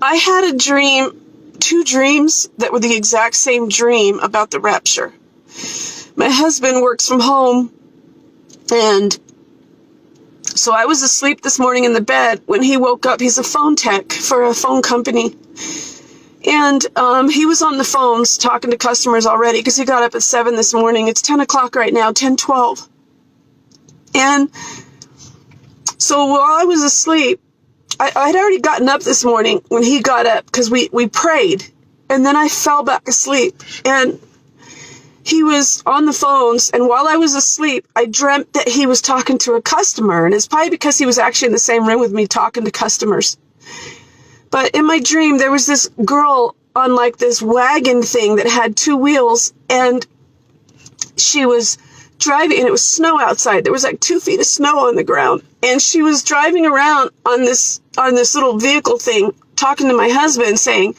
I had a dream, 2 dreams that were the exact same dream about the rapture. My husband works from home, and so I was asleep this morning in the bed when he woke up. He's a phone tech for a phone company. And he was on the phones talking to customers already because he got up at 7 this morning. It's 10 o'clock right now, 10:12. And so while I was asleep, I'd already gotten up this morning when he got up because we prayed. And then I fell back asleep. And he was on the phones, and while I was asleep, I dreamt that he was talking to a customer, and it's probably because he was actually in the same room with me talking to customers. But in my dream, there was this girl on like this wagon thing that had 2 wheels, and she was driving, and it was snow outside. There was like 2 feet of snow on the ground, and she was driving around on this little vehicle thing, talking to my husband, saying,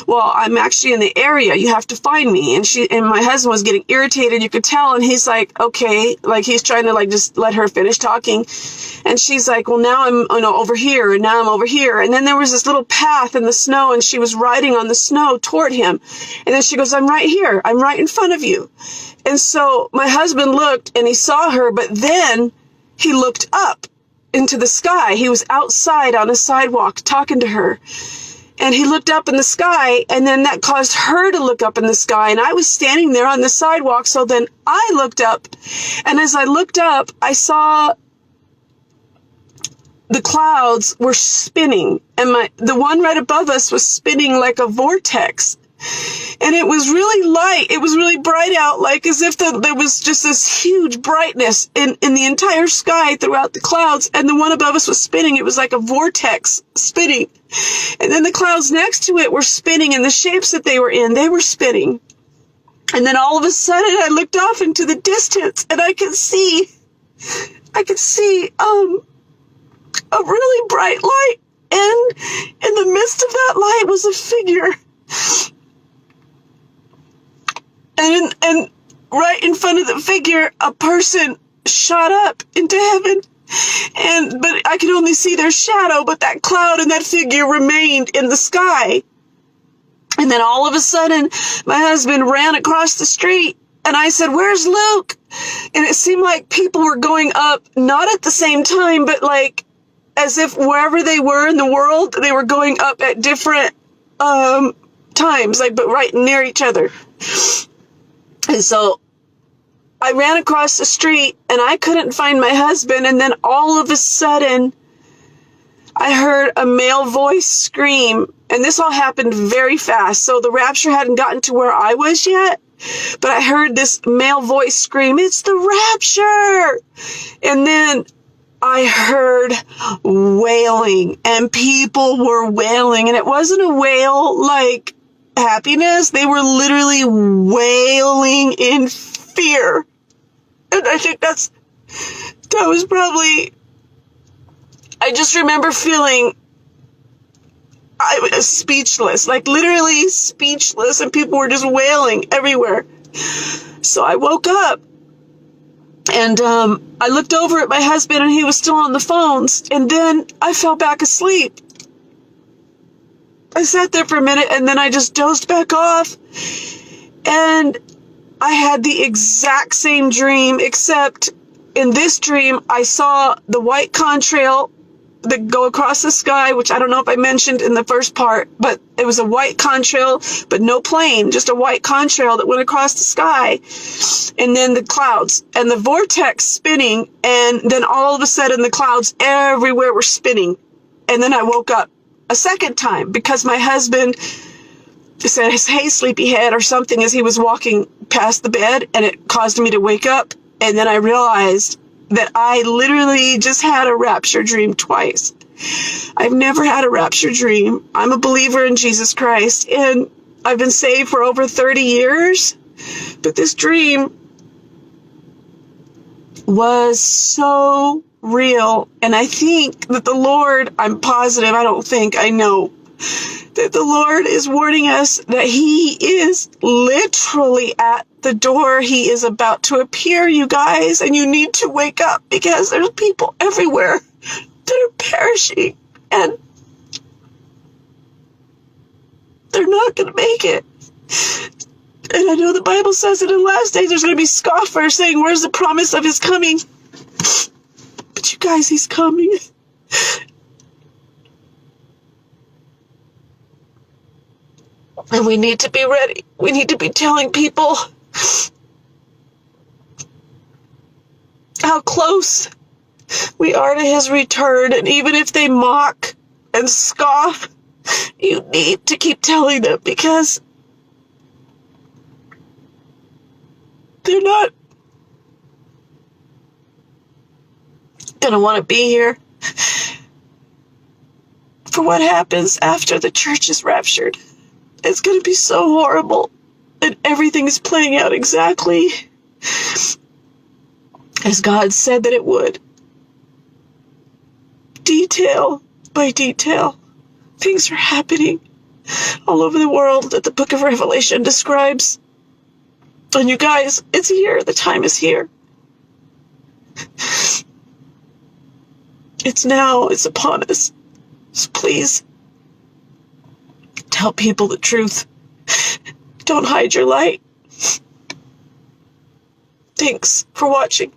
well, I'm actually in the area. You have to find me. And my husband was getting irritated. You could tell. And he's like, okay, like he's trying to like just let her finish talking. And she's like, well, now I'm over here, and now I'm over here. And then there was this little path in the snow, and she was riding on the snow toward him. And then she goes, I'm right here. I'm right in front of you. And so my husband looked, and he saw her, but then he looked up into the sky. He was outside on a sidewalk talking to her. And he looked up in the sky, and then that caused her to look up in the sky. And I was standing there on the sidewalk, so then I looked up. And as I looked up, I saw the clouds were spinning. And the one right above us was spinning like a vortex. And it was really light. It was really bright out, like as if there was just this huge brightness in the entire sky throughout the clouds. And the one above us was spinning. It was like a vortex spinning. And then the clouds next to it were spinning, and the shapes that they were in, they were spinning. And then all of a sudden I looked off into the distance, and I could see a really bright light. And in the midst of that light was a figure. And right in front of the figure, a person shot up into heaven. But I could only see their shadow, but that cloud and that figure remained in the sky. And then all of a sudden, my husband ran across the street, and I said, where's Luke? And it seemed like people were going up, not at the same time, but like as if wherever they were in the world, they were going up at different times, like, but right near each other. And so I ran across the street, and I couldn't find my husband. And then all of a sudden, I heard a male voice scream. And this all happened very fast. So the rapture hadn't gotten to where I was yet. But I heard this male voice scream, it's the rapture! And then I heard wailing, and people were wailing. And it wasn't a wail like happiness. They were literally wailing in fear. And I think that was probably, I just remember feeling, I was speechless, like literally speechless, and people were just wailing everywhere. So I woke up, and I looked over at my husband, and he was still on the phones, and then I fell back asleep. I sat there for a minute, and then I just dozed back off, and I had the exact same dream, except in this dream, I saw the white contrail that go across the sky, which I don't know if I mentioned in the first part, but it was a white contrail, but no plane, just a white contrail that went across the sky, and then the clouds, and the vortex spinning, and then all of a sudden the clouds everywhere were spinning, and then I woke up a second time because my husband said, hey, sleepyhead, or something as he was walking past the bed, and it caused me to wake up. And then I realized that I literally just had a rapture dream twice. I've never had a rapture dream. I'm a believer in Jesus Christ, and I've been saved for over 30 years. But this dream was so real. And I think that the Lord, I'm positive, I don't think, I know, that the Lord is warning us that He is literally at the door. He is about to appear, you guys, and you need to wake up because there's people everywhere that are perishing. And they're not going to make it. And I know the Bible says that in the last days there's going to be scoffers saying, where's the promise of his coming? But you guys, he's coming. And we need to be ready. We need to be telling people how close we are to his return. And even if they mock and scoff, you need to keep telling them, because they're not gonna want to be here for what happens after the church is raptured. It's gonna be so horrible, and everything is playing out exactly as God said that it would. Detail by detail, things are happening all over the world that the book of Revelation describes. And you guys, it's here. The time is here. It's now. It's upon us. So please, tell people the truth. Don't hide your light. Thanks for watching.